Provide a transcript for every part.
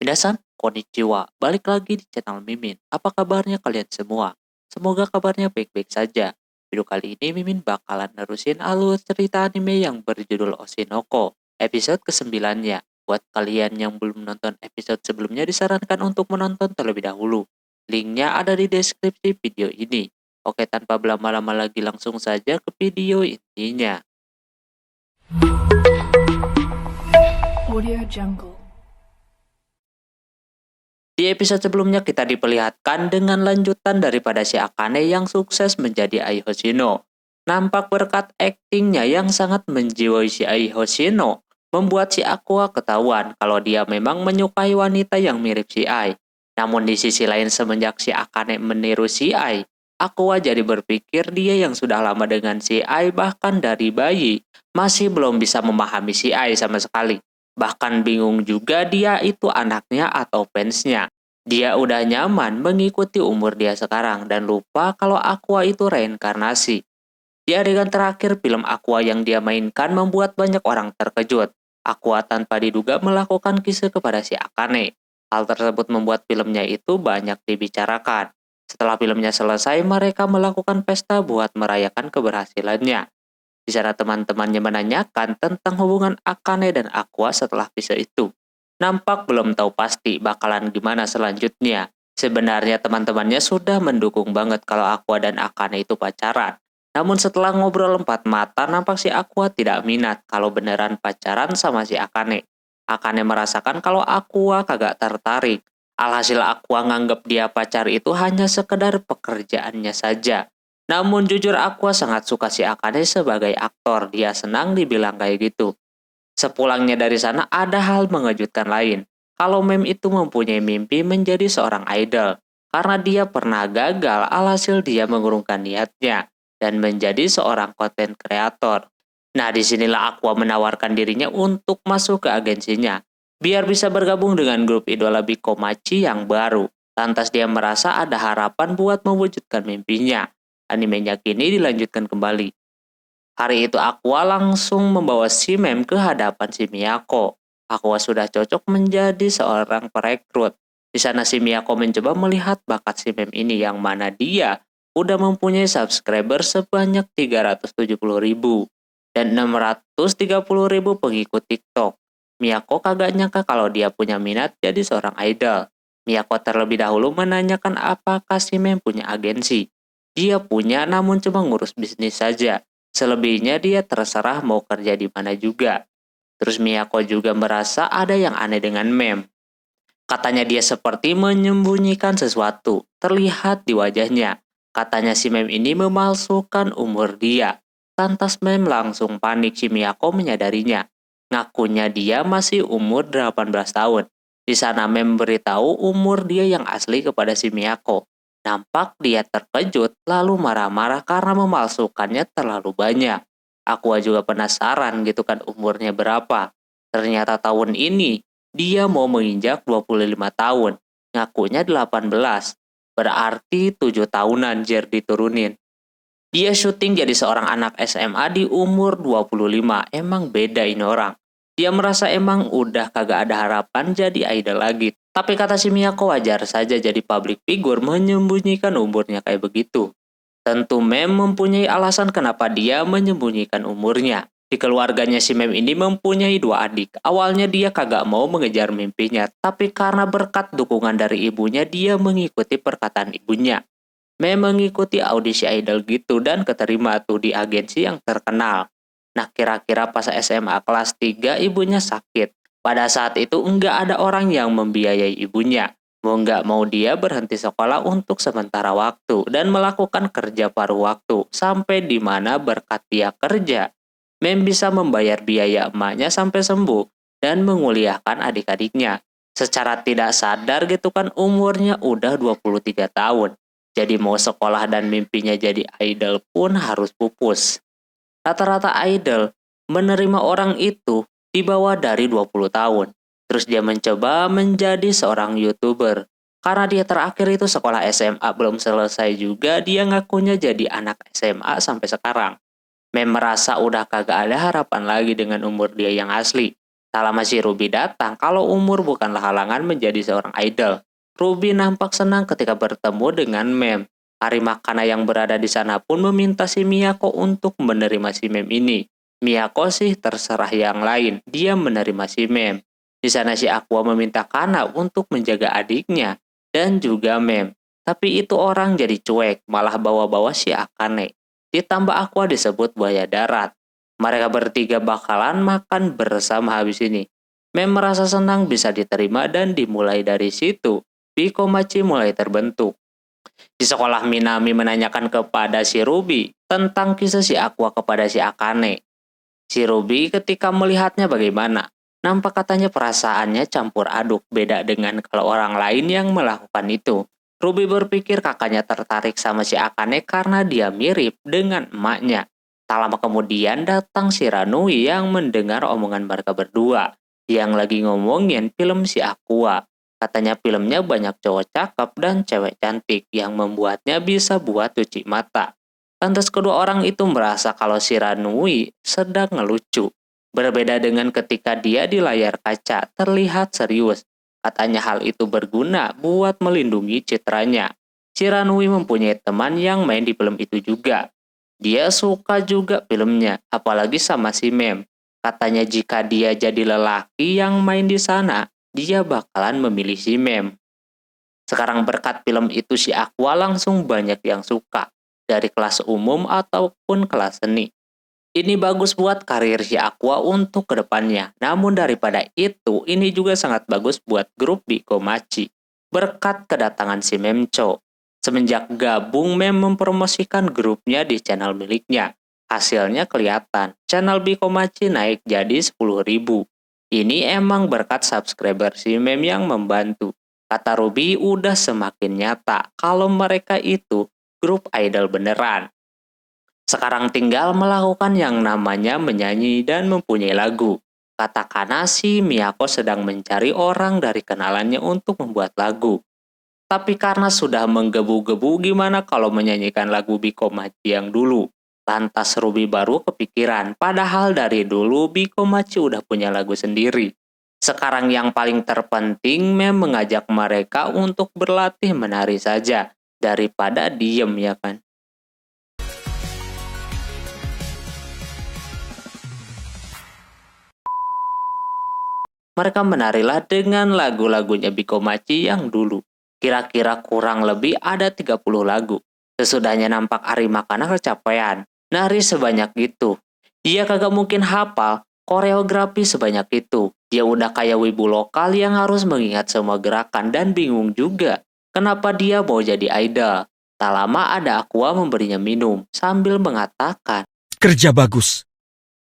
Minasan, konnichiwa. Balik lagi di channel Mimin. Apa kabarnya kalian semua? Semoga kabarnya baik-baik saja. Video kali ini Mimin bakalan nerusin alur cerita anime yang berjudul Oshinoko, episode ke-9-nya. Buat kalian yang belum nonton episode sebelumnya disarankan untuk menonton terlebih dahulu. Linknya ada di deskripsi video ini. Oke, tanpa berlama-lama lagi langsung saja ke video intinya. Audio Jungle. Di episode sebelumnya kita diperlihatkan dengan lanjutan daripada si Akane yang sukses menjadi Ai Hoshino. Nampak berkat aktingnya yang sangat menjiwai si Ai Hoshino, membuat si Aqua ketahuan kalau dia memang menyukai wanita yang mirip si Ai. Namun di sisi lain semenjak si Akane meniru si Ai, Aqua jadi berpikir dia yang sudah lama dengan si Ai bahkan dari bayi, masih belum bisa memahami si Ai sama sekali. Bahkan bingung juga dia itu anaknya atau fansnya. Dia udah nyaman mengikuti umur dia sekarang dan lupa kalau Aqua itu reinkarnasi. Di adegan terakhir film Aqua yang dia mainkan membuat banyak orang terkejut. Aqua tanpa diduga melakukan kisah kepada si Akane. Hal tersebut membuat filmnya itu banyak dibicarakan. Setelah filmnya selesai, mereka melakukan pesta buat merayakan keberhasilannya. Di sana teman-temannya menanyakan tentang hubungan Akane dan Aqua setelah kisah itu. Nampak belum tahu pasti bakalan gimana selanjutnya. Sebenarnya teman-temannya sudah mendukung banget kalau Aqua dan Akane itu pacaran. Namun setelah ngobrol empat mata, nampak si Aqua tidak minat kalau beneran pacaran sama si Akane. Akane merasakan kalau Aqua kagak tertarik. Alhasil Aqua nganggep dia pacar itu hanya sekedar pekerjaannya saja. Namun jujur Aqua sangat suka si Akane sebagai aktor, dia senang dibilang kayak gitu. Sepulangnya dari sana ada hal mengejutkan lain. Kalau Mem itu mempunyai mimpi menjadi seorang idol. Karena dia pernah gagal, alhasil dia mengurungkan niatnya dan menjadi seorang konten kreator. Nah, disinilah Aqua menawarkan dirinya untuk masuk ke agensinya, biar bisa bergabung dengan grup idola Bikomachi yang baru. Lantas dia merasa ada harapan buat mewujudkan mimpinya. Animenya kini dilanjutkan kembali. Hari itu Aqua langsung membawa si Mem ke hadapan si Miyako. Aqua sudah cocok menjadi seorang perekrut. Di sana si Miyako mencoba melihat bakat si Mem ini yang mana dia udah mempunyai subscriber sebanyak 370.000 dan 630.000 pengikut TikTok. Miyako kagak nyangka kalau dia punya minat jadi seorang idol. Miyako terlebih dahulu menanyakan apakah si Mem punya agensi. Dia punya namun cuma ngurus bisnis saja. Selebihnya dia terserah mau kerja di mana juga. Terus Miyako juga merasa ada yang aneh dengan Mem. Katanya dia seperti menyembunyikan sesuatu, terlihat di wajahnya. Katanya si Mem ini memalsukan umur dia. Lantas Mem langsung panik si Miyako menyadarinya. Ngakunya dia masih umur 18 tahun. Di sana Mem beritahu umur dia yang asli kepada si Miyako. Nampak dia terkejut lalu marah-marah karena memalsukannya terlalu banyak. Aqua juga penasaran gitu kan umurnya berapa. Ternyata tahun ini dia mau menginjak 25 tahun. Ngakunya 18. Berarti 7 tahunan Jer diturunin. Dia syuting jadi seorang anak SMA di umur 25. Emang beda ini orang. Dia merasa emang udah kagak ada harapan jadi idol lagi. Tapi kata si Miyako wajar saja jadi public figure menyembunyikan umurnya kayak begitu. Tentu Mem mempunyai alasan kenapa dia menyembunyikan umurnya. Di keluarganya si Mem ini mempunyai dua adik. Awalnya dia kagak mau mengejar mimpinya, tapi karena berkat dukungan dari ibunya dia mengikuti perkataan ibunya. Mem mengikuti audisi idol gitu dan keterima tuh di agensi yang terkenal. Nah kira-kira pas SMA kelas 3 ibunya sakit. Pada saat itu enggak ada orang yang membiayai ibunya. Mau nggak mau dia berhenti sekolah untuk sementara waktu dan melakukan kerja paruh waktu. Sampai di mana berkat dia kerja, Mem bisa membayar biaya emaknya sampai sembuh dan menguliahkan adik-adiknya. Secara tidak sadar gitu kan umurnya udah 23 tahun. Jadi mau sekolah dan mimpinya jadi idol pun harus pupus. Rata-rata idol menerima orang itu di bawah dari 20 tahun. Terus dia mencoba menjadi seorang YouTuber. Karena dia terakhir itu sekolah SMA belum selesai juga, dia ngakunya jadi anak SMA sampai sekarang. Mem merasa udah kagak ada harapan lagi dengan umur dia yang asli. Tak lama si Ruby datang kalau umur bukanlah halangan menjadi seorang idol. Ruby nampak senang ketika bertemu dengan Mem. Harimakaana yang berada di sana pun meminta si Miyako untuk menerima si Mem ini. Miyako sih terserah yang lain, dia menerima si Mem. Di sana si Aqua meminta Kana untuk menjaga adiknya dan juga Mem. Tapi itu orang jadi cuek, malah bawa-bawa si Akane. Ditambah Aqua disebut buaya darat. Mereka bertiga bakalan makan bersama habis ini. Mem merasa senang bisa diterima dan dimulai dari situ, Bikomachi mulai terbentuk. Di sekolah Minami menanyakan kepada si Ruby tentang kisah si Aqua kepada si Akane. Si Ruby ketika melihatnya bagaimana? Nampak katanya perasaannya campur aduk, beda dengan kalau orang lain yang melakukan itu. Ruby berpikir kakaknya tertarik sama si Akane karena dia mirip dengan emaknya. Tak lama kemudian datang si Ranui yang mendengar omongan mereka berdua, yang lagi ngomongin film si Aqua. Katanya filmnya banyak cowok cakep dan cewek cantik yang membuatnya bisa buat cuci mata. Lantas kedua orang itu merasa kalau si Ranui sedang ngelucu. Berbeda dengan ketika dia di layar kaca terlihat serius. Katanya hal itu berguna buat melindungi citranya. Si Ranui mempunyai teman yang main di film itu juga. Dia suka juga filmnya, apalagi sama si Mem. Katanya jika dia jadi lelaki yang main di sana, dia bakalan memilih si Mem. Sekarang berkat film itu si Aqua langsung banyak yang suka, dari kelas umum ataupun kelas seni. Ini bagus buat karir si Aqua untuk kedepannya. Namun daripada itu, ini juga sangat bagus buat grup Bikomachi. Berkat kedatangan si Memcho. Semenjak gabung, Mem mempromosikan grupnya di channel miliknya. Hasilnya kelihatan, channel Bikomachi naik jadi 10.000. Ini emang berkat subscriber si Mem yang membantu. Kata Ruby udah semakin nyata kalau mereka itu grup idol beneran. Sekarang tinggal melakukan yang namanya menyanyi dan mempunyai lagu. Katakanlah si Miyako sedang mencari orang dari kenalannya untuk membuat lagu. Tapi karena sudah menggebu-gebu, gimana kalau menyanyikan lagu Bikomachi yang dulu? Lantas Ruby baru kepikiran, padahal dari dulu Bikomachi udah punya lagu sendiri. Sekarang yang paling terpenting Mem mengajak mereka untuk berlatih menari saja, daripada diem ya kan. Mereka menarilah dengan lagu-lagunya Bikomachi yang dulu. Kira-kira kurang lebih ada 30 lagu. Sesudahnya nampak Harimakaana kecapean. Nari sebanyak itu. Dia kagak mungkin hafal koreografi sebanyak itu. Dia udah kayak wibu lokal yang harus mengingat semua gerakan dan bingung juga. Kenapa dia mau jadi idol? Tak lama ada Aqua memberinya minum sambil mengatakan, Kerja bagus.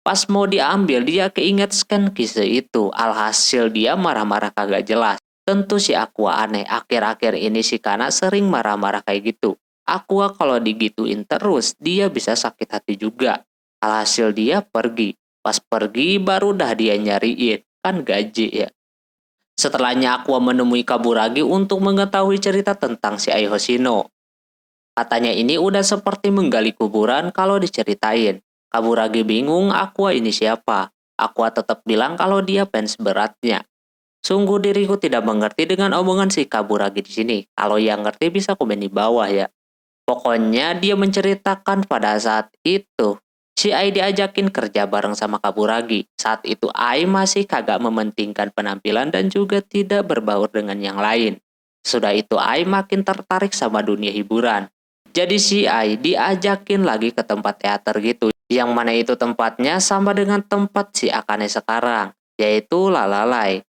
pas mau diambil, dia keinget scan kisah itu. Alhasil dia marah-marah kagak jelas. Tentu si Aqua aneh. Akhir-akhir ini si Kana sering marah-marah kayak gitu. Aqua kalau digituin terus, dia bisa sakit hati juga. Alhasil dia pergi. Pas pergi, baru dah dia nyariin. Kan gaji ya. Setelahnya Aqua menemui Kaburagi untuk mengetahui cerita tentang si Ai Hoshino. Katanya ini udah seperti menggali kuburan kalau diceritain. Kaburagi bingung Aqua ini siapa. Aqua tetap bilang kalau dia fans beratnya. Sungguh diriku tidak mengerti dengan omongan si Kaburagi di sini. Kalau yang ngerti bisa komen di bawah ya. Pokoknya dia menceritakan pada saat itu si Ai diajakin kerja bareng sama Kaburagi. Saat itu Ai masih kagak mementingkan penampilan dan juga tidak berbaur dengan yang lain. Sudah itu Ai makin tertarik sama dunia hiburan. Jadi si Ai diajakin lagi ke tempat teater gitu. Yang mana itu tempatnya sama dengan tempat si Akane sekarang, yaitu Lalalai.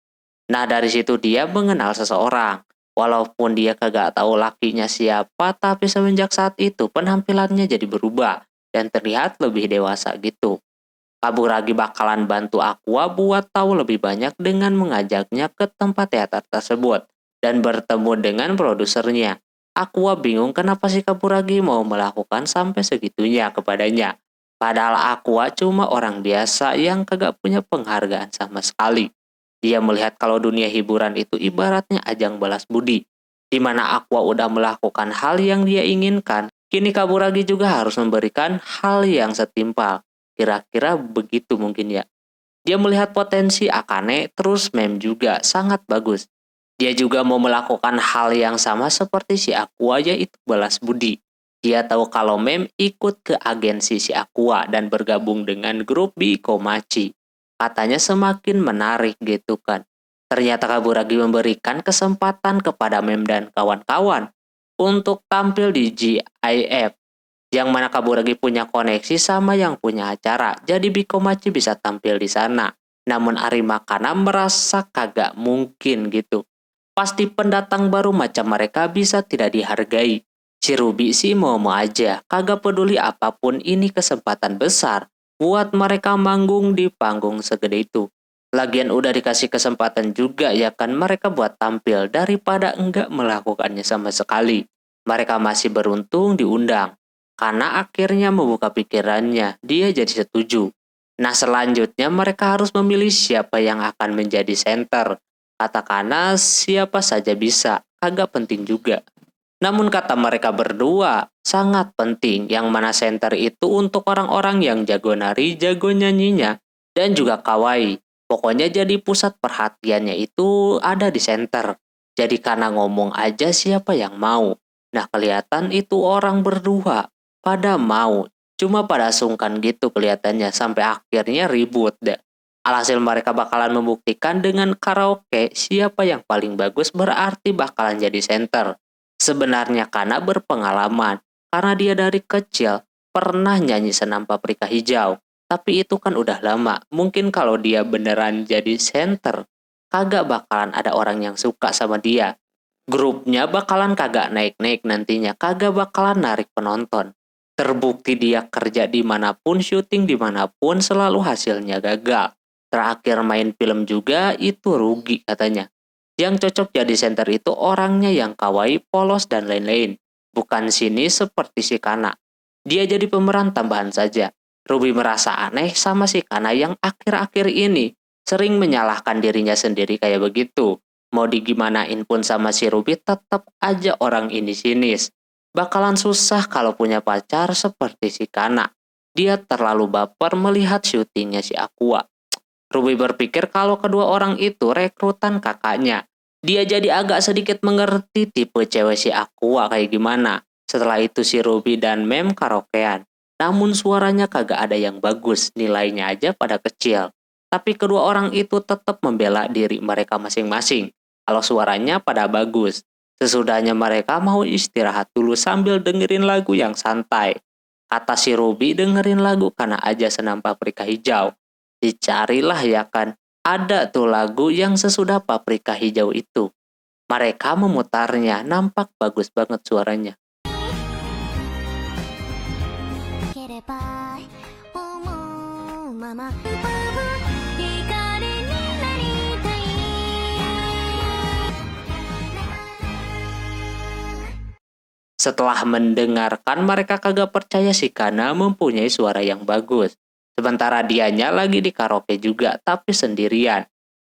Nah dari situ dia mengenal seseorang. Walaupun dia kagak tahu lakinya siapa, tapi semenjak saat itu penampilannya jadi berubah dan terlihat lebih dewasa gitu. Kaburagi bakalan bantu Aqua buat tahu lebih banyak dengan mengajaknya ke tempat teater tersebut dan bertemu dengan produsernya. Aqua bingung kenapa si Kaburagi mau melakukan sampai segitunya kepadanya. Padahal Aqua cuma orang biasa yang kagak punya penghargaan sama sekali. Dia melihat kalau dunia hiburan itu ibaratnya ajang balas budi, di mana Aqua udah melakukan hal yang dia inginkan, kini Kaburagi juga harus memberikan hal yang setimpal. Kira-kira begitu mungkin ya. Dia melihat potensi Akane, terus Mem juga sangat bagus. Dia juga mau melakukan hal yang sama seperti si Aqua, yaitu balas budi. Dia tahu kalau Mem ikut ke agensi si Aqua dan bergabung dengan grup Bikomachi. Katanya semakin menarik gitu kan. Ternyata Kaburagi memberikan kesempatan kepada Mem dan kawan-kawan untuk tampil di GIF, yang mana Kaburagi punya koneksi sama yang punya acara, jadi Bikomachi bisa tampil di sana. Namun Arimakana merasa kagak mungkin gitu. Pasti pendatang baru macam mereka bisa tidak dihargai. Si Ruby sih mau-mau aja, kagak peduli apapun, ini kesempatan besar buat mereka manggung di panggung segede itu. Lagian udah dikasih kesempatan juga ya kan mereka buat tampil daripada enggak melakukannya sama sekali. Mereka masih beruntung diundang. Karena akhirnya membuka pikirannya, dia jadi setuju. Nah selanjutnya mereka harus memilih siapa yang akan menjadi center. Katakanlah siapa saja bisa, agak penting juga. Namun kata mereka berdua, sangat penting yang mana center itu untuk orang-orang yang jago nari, jago nyanyinya, dan juga kawaii. Pokoknya jadi pusat perhatiannya itu ada di center. Jadi karena ngomong aja siapa yang mau. Nah kelihatan itu orang berdua pada mau. Cuma pada sungkan gitu kelihatannya sampai akhirnya ribut deh. Alhasil mereka bakalan membuktikan dengan karaoke siapa yang paling bagus berarti bakalan jadi center. Sebenarnya Kana berpengalaman karena dia dari kecil pernah nyanyi Senam Paprika Hijau. Tapi itu kan udah lama. Mungkin kalau dia beneran jadi center, kagak bakalan ada orang yang suka sama dia. Grupnya bakalan kagak naik-naik nantinya, kagak bakalan narik penonton. Terbukti dia kerja dimanapun, syuting dimanapun, selalu hasilnya gagal. Terakhir main film juga itu rugi katanya. Yang cocok jadi center itu orangnya yang kawaii, polos, dan lain-lain. Bukan sini seperti si Kana. Dia jadi pemeran tambahan saja. Ruby merasa aneh sama si Kana yang akhir-akhir ini sering menyalahkan dirinya sendiri kayak begitu. Mau digimanain pun sama si Ruby tetap aja orang ini sinis. Bakalan susah kalau punya pacar seperti si Kana. Dia terlalu baper melihat syutingnya si Aqua. Ruby berpikir kalau kedua orang itu rekrutan kakaknya. Dia jadi agak sedikit mengerti tipe cewek si Aqua kayak gimana. Setelah itu si Ruby dan Mem karaokean. Namun suaranya kagak ada yang bagus, nilainya aja pada kecil. Tapi kedua orang itu tetap membela diri mereka masing-masing. Kalau suaranya pada bagus. Sesudahnya mereka mau istirahat dulu sambil dengerin lagu yang santai. Kata si Ruby dengerin lagu Kana aja Senam Paprika Hijau. Dicarilah ya kan, ada tuh lagu yang sesudah Paprika Hijau itu. Mereka memutarnya, nampak bagus banget suaranya. Setelah mendengarkan, mereka kagak percaya si Kana mempunyai suara yang bagus. Sementara dianya lagi di karaoke juga, tapi sendirian.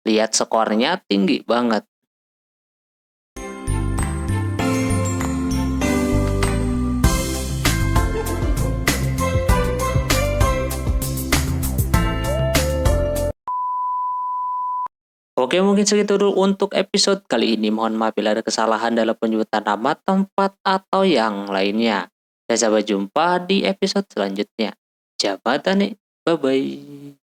Lihat skornya tinggi banget. Oke, mungkin segitu dulu untuk episode kali ini. Mohon maaf bila ada kesalahan dalam penyebutan nama, tempat, atau yang lainnya. Dan sampai jumpa di episode selanjutnya. Jabatan nih. Bye-bye.